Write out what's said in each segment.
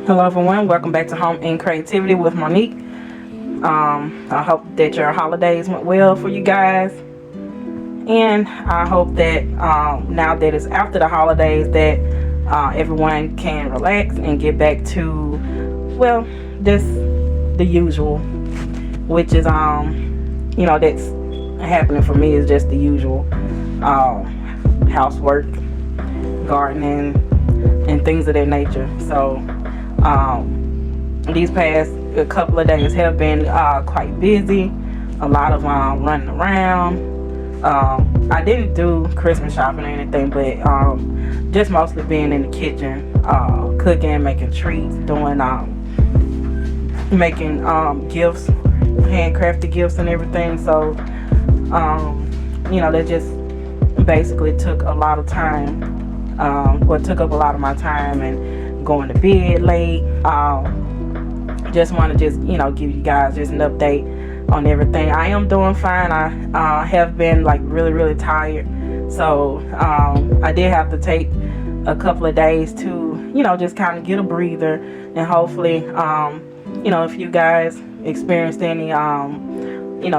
Hello everyone, welcome back to Home and Creativity with Monique. I hope that your holidays went well for you guys, and I hope that now that it's after the holidays that everyone can relax and get back to, well, just the usual, which is that's happening for me is just the usual housework, gardening, and things of that nature. So these past couple of days have been quite busy. A lot of running around. I didn't do Christmas shopping or anything, but just mostly being in the kitchen, cooking, making treats, doing making gifts, handcrafted gifts and everything. So that just basically took a lot of time. Took up a lot of my time and going to bed late. Just want to give you guys just an update on everything. I am doing fine. I have been like really tired, so I did have to take a couple of days to just kind of get a breather, and hopefully if you guys experienced any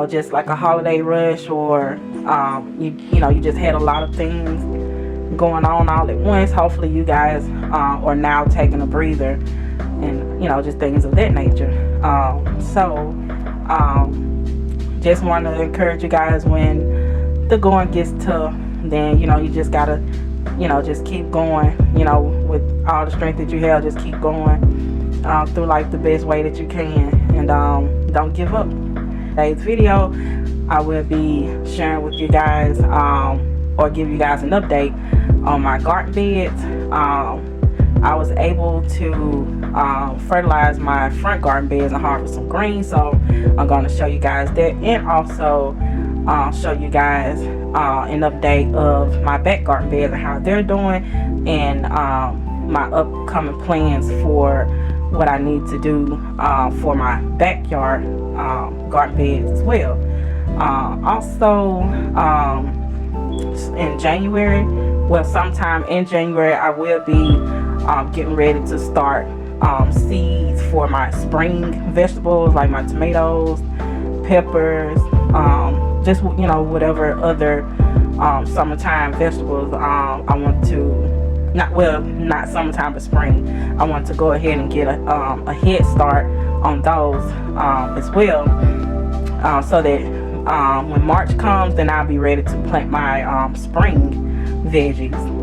just like a holiday rush, or you just had a lot of things going on all at once, hopefully you guys are now taking a breather, and just things of that nature. Just want to encourage you guys, when the going gets tough, then you just gotta just keep going, with all the strength that you have. Just keep going through life the best way that you can, and don't give up. Today's video, I will be sharing with you guys or give you guys an update on my garden beds. I was able to fertilize my front garden beds and harvest some greens, so I'm going to show you guys that, and also show you guys an update of my back garden beds and how they're doing, and my upcoming plans for what I need to do for my backyard garden beds as well. Also, in January, sometime in January, I will be getting ready to start seeds for my spring vegetables, like my tomatoes, peppers, just whatever other summertime vegetables I want to, not summertime but spring, I want to go ahead and get a head start on those as well, so that when March comes, then I'll be ready to plant my spring veggies.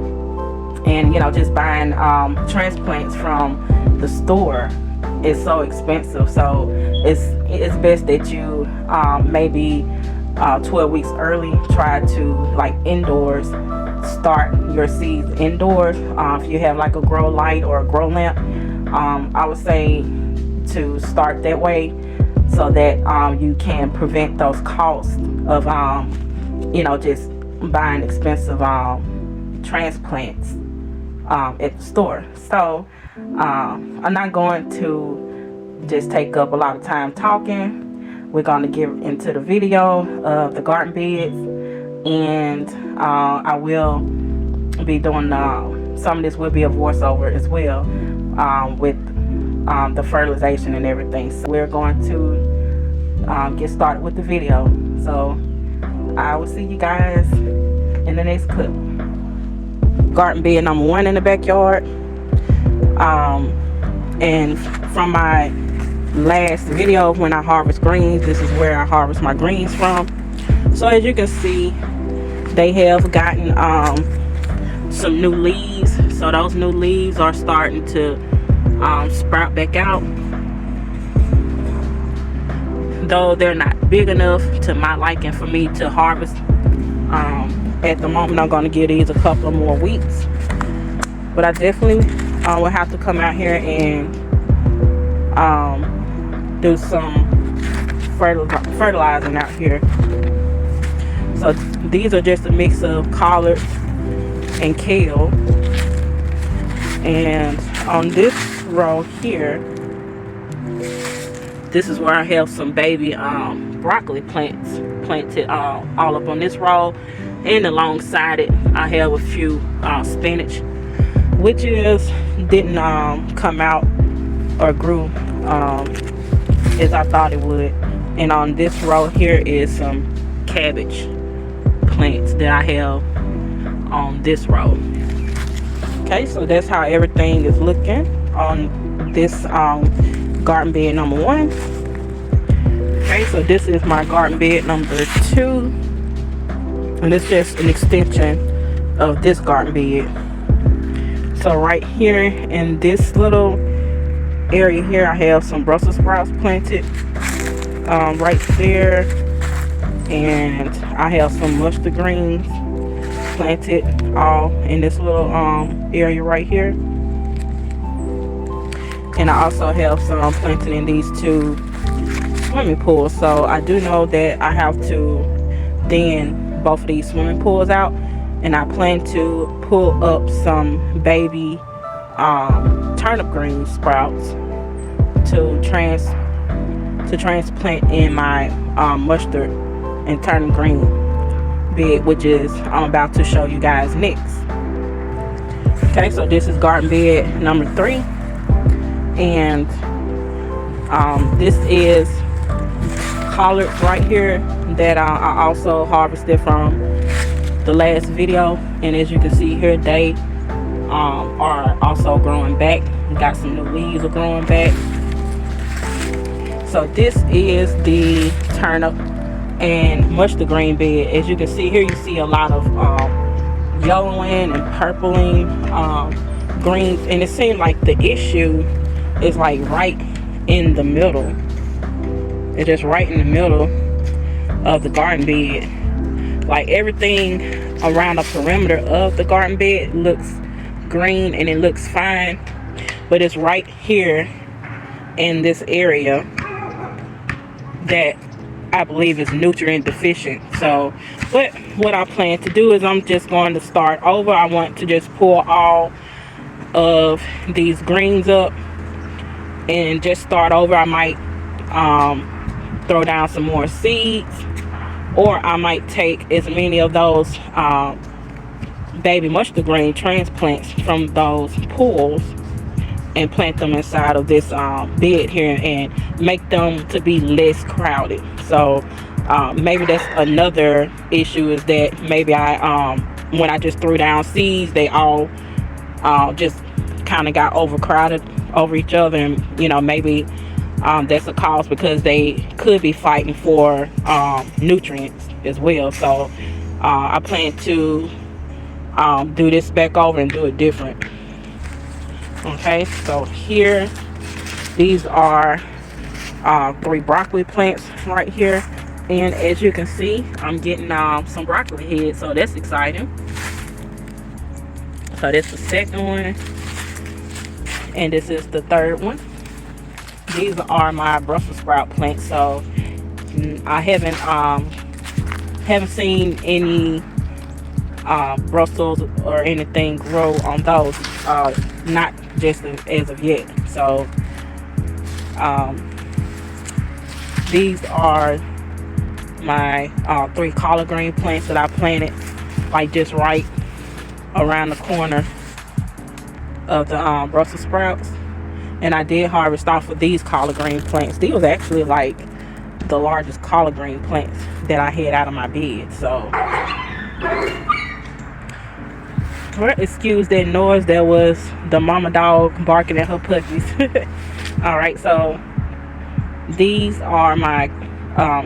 And just buying transplants from the store is so expensive, so it's best that you maybe 12 weeks early try to, like, indoors, start your seeds indoors. If you have like a grow light or a grow lamp, I would say to start that way, so that you can prevent those costs of just buying expensive transplants at the store. So I'm not going to just take up a lot of time talking. We're going to get into the video of the garden beds, and I will be doing some of this will be a voiceover as well, with the fertilization and everything. So we're going to get started with the video. So I will see you guys in the next clip. Garden bed number 1 in the backyard, and from my last video when I harvest greens, this is where I harvest my greens from. So as you can see, they have gotten some new leaves, so those new leaves are starting to sprout back out, though they're not big enough to my liking for me to harvest. At the moment, I'm going to give these a couple of more weeks, but I definitely will have to come out here and do some fertilizing out here. So these are just a mix of collards and kale, and on this row here, this is where I have some baby broccoli plants planted all up on this row, and alongside it I have a few spinach, which didn't come out or grew as I thought it would. And on this row here is some cabbage plants that I have on this row. Okay, so that's how everything is looking on this garden bed number 1. Okay, so this is my garden bed number 2, and it's just an extension of this garden bed. So right here in this little area here, I have some Brussels sprouts planted right there, and I have some mustard greens planted all in this little area right here. And I also have some planted in these 2 swimming pools. So I do know that I have to thin both of these swimming pools out, and I plan to pull up some baby turnip green sprouts to transplant in my mustard and turnip green bed, which is I'm about to show you guys next. Okay, so this is garden bed number 3, and this is collards right here that I also harvested from the last video, and as you can see here, they are also growing back. Got some new leaves are growing back. So this is the turnip and mustard green bed. As you can see here, you see a lot of yellowing and purpling greens, and it seems like the issue is like right in the middle. It's just right in the middle of the garden bed. Like everything around the perimeter of the garden bed looks green and it looks fine, but it's right here in this area that I believe is nutrient deficient. So but what I plan to do is I'm just going to start over. I want to just pull all of these greens up and just start over. I might throw down some more seeds, or I might take as many of those baby mustard green transplants from those pools and plant them inside of this bed here and make them to be less crowded. So maybe that's another issue, is that maybe I when I just threw down seeds, they all just kind of got overcrowded over each other, and you know, maybe that's a cause, because they could be fighting for nutrients as well. So I plan to do this back over and do it different. Okay, so here, these are 3 broccoli plants right here, and as you can see, I'm getting some broccoli heads, so that's exciting. So that's the second one, and this is the third one. These are my Brussels sprout plants. So I haven't seen any Brussels or anything grow on those, not just as of yet. So these are my 3 collard green plants that I planted like just right around the corner of the Brussels sprouts. And I did harvest off of these collard green plants. These was actually like the largest collard green plants that I had out of my bed. So excuse that noise, that was the mama dog barking at her puppies. All right, so these are my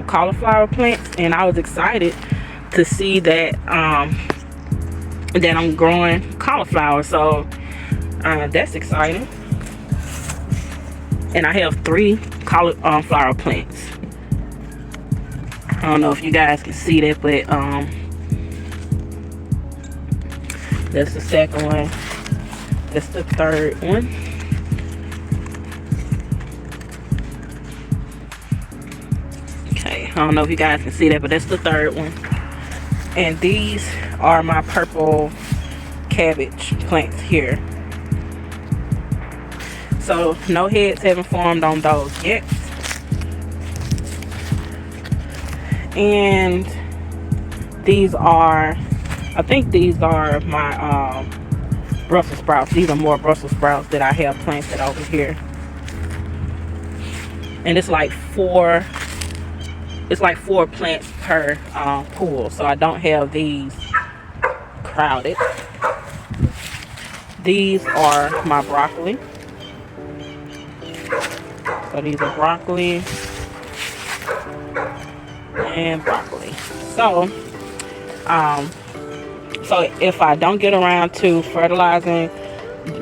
cauliflower plants, and I was excited to see that that I'm growing cauliflower. So that's exciting. And I have 3 cauliflower plants. I don't know if you guys can see that, but that's the second one. That's the third one. Okay, I don't know if you guys can see that, but that's the third one. And these are my purple cabbage plants here. So no heads haven't formed on those yet. And these are, I think these are my Brussels sprouts. These are more Brussels sprouts that I have planted over here. and it's like four plants per pool, so I don't have these crowded. These are my broccoli. So these are broccoli and broccoli. So if I don't get around to fertilizing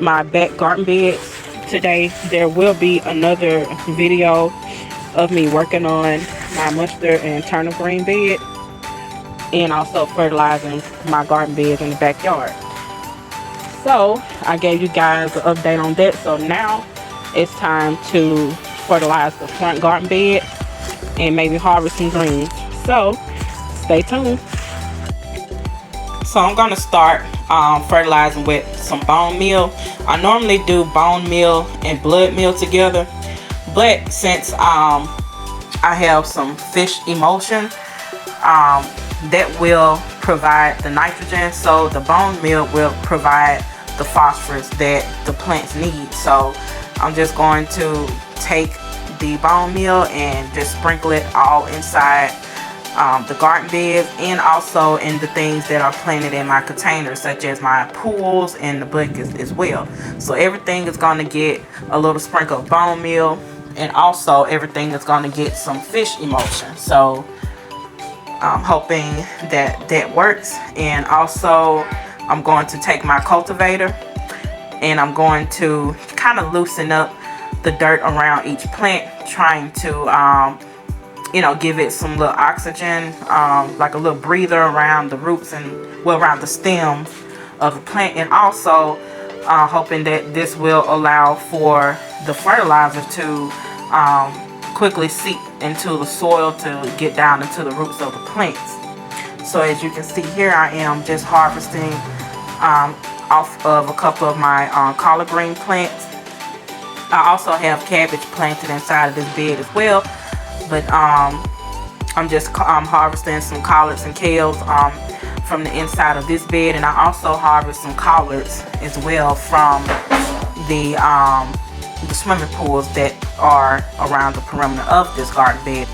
my back garden beds today, there will be another video of me working on my mustard and turnip green bed, and also fertilizing my garden beds in the backyard. So I gave you guys an update on that. So now it's time to fertilize the front garden bed and maybe harvest some greens. So stay tuned. So I'm gonna start fertilizing with some bone meal. I normally do bone meal and blood meal together, but since I have some fish emulsion that will provide the nitrogen, so the bone meal will provide the phosphorus that the plants need. So I'm just going to take the bone meal and just sprinkle it all inside the garden beds, and also in the things that are planted in my containers, such as my pools and the buckets as well. So everything is going to get a little sprinkle of bone meal, and also everything is going to get some fish emulsion. So I'm hoping that that works. And also I'm going to take my cultivator and I'm going to kind of loosen up the dirt around each plant, trying to give it some little oxygen, like a little breather around the roots and around the stem of the plant, and also hoping that this will allow for the fertilizer to quickly seep into the soil to get down into the roots of the plants. So as you can see here, I am just harvesting off of a couple of my collard green plants. I also have cabbage planted inside of this bed as well, but I'm just harvesting some collards and kales from the inside of this bed, and I also harvest some collards as well from the swimming pools that are around the perimeter of this garden bed.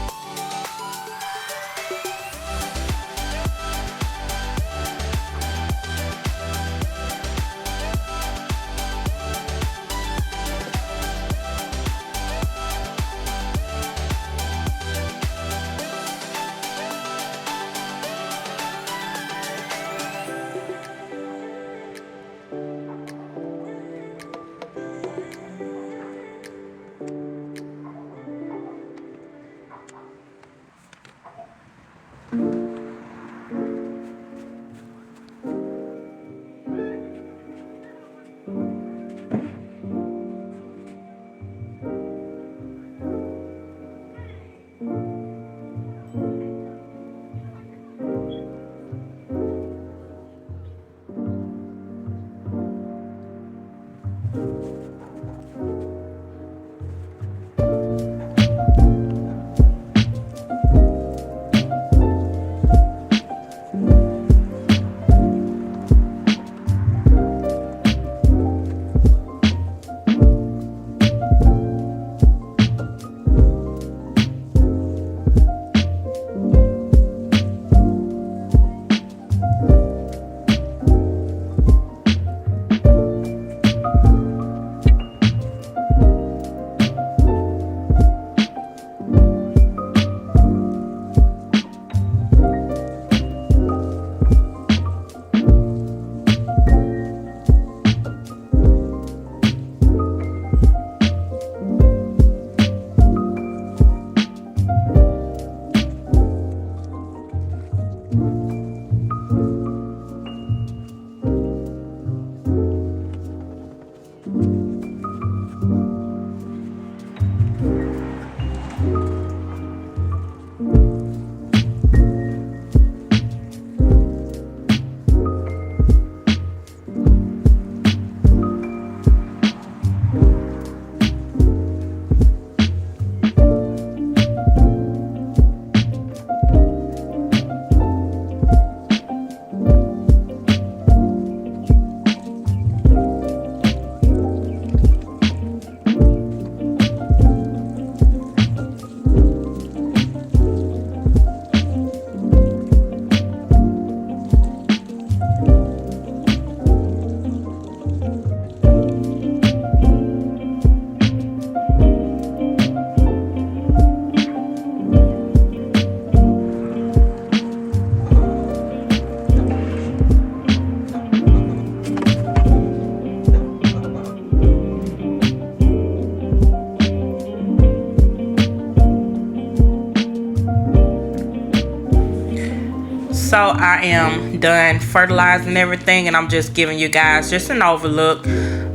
I am done fertilizing everything, and I'm just giving you guys just an overlook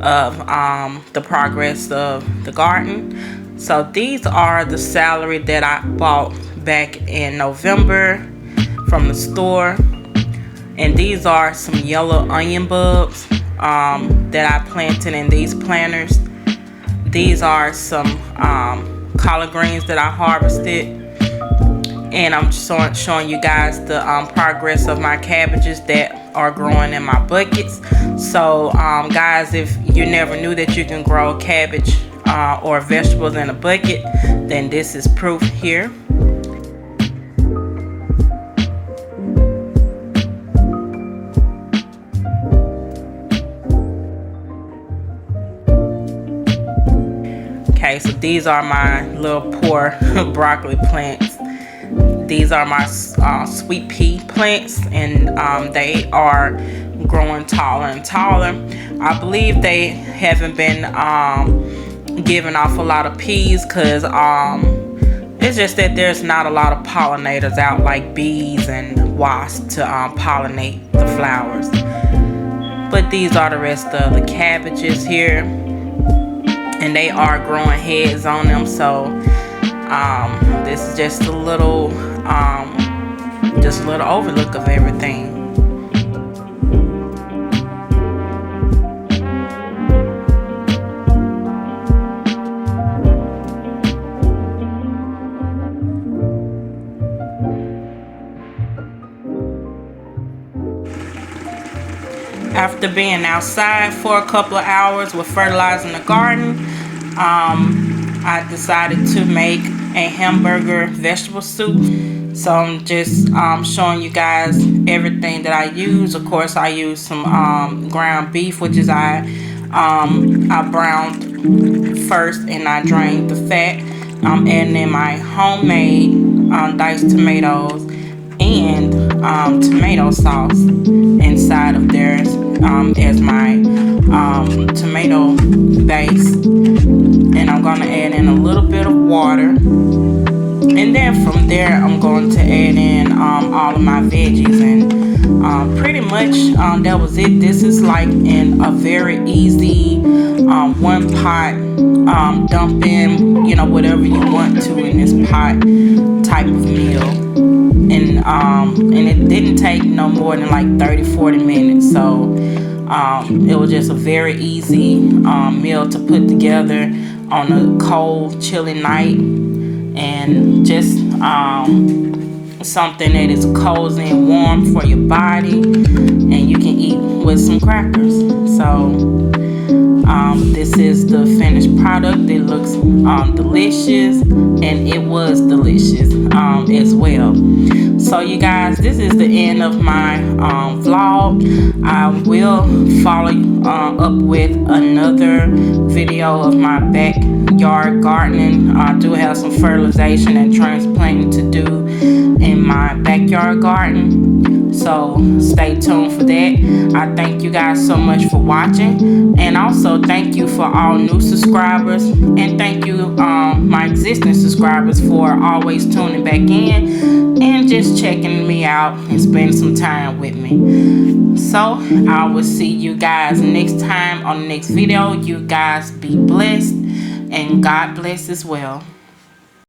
of the progress of the garden. So these are the celery that I bought back in November from the store, and these are some yellow onion bulbs that I planted in these planters. These are some collard greens that I harvested, and I'm showing you guys the progress of my cabbages that are growing in my buckets. So guys, if you never knew that you can grow cabbage or vegetables in a bucket, then this is proof here. Okay, so these are my little poor broccoli plants. These are my sweet pea plants, and they are growing taller and taller. I believe they haven't been giving off a lot of peas because it's just that there's not a lot of pollinators out, like bees and wasps, to pollinate the flowers. But these are the rest of the cabbages here, and they are growing heads on them. So this is just a little overlook of everything. After being outside for a couple of hours with fertilizing the garden, I decided to make a Hamburger vegetable soup. So I'm just showing you guys everything that I use. Of course, I use some ground beef, which is I browned first and I drained the fat. I'm adding in my homemade diced tomatoes and tomato sauce inside of theirs as my tomato base. And I'm going to add in a little bit of water, and then from there I'm going to add in all of my veggies, and pretty much that was it. This is like a very easy one pot dump in, you know, whatever you want to in this pot type of meal. And it didn't take no more than like 30-40 minutes. So it was just a very easy meal to put together on a cold, chilly night, and just something that is cozy and warm for your body, and you can eat with some crackers. So this is the finished product. It looks delicious, and it was delicious as well. So you guys, this is the end of my vlog. I will follow up with another video of my backyard gardening. I do have some fertilization and transplanting to do in my backyard garden. So stay tuned for that. I thank you guys so much for watching, and also thank you for all new subscribers, and thank you my existing subscribers for always tuning back in and just checking me out and spending some time with me. So I will see you guys next time on the next video. You guys be blessed, and God bless as well.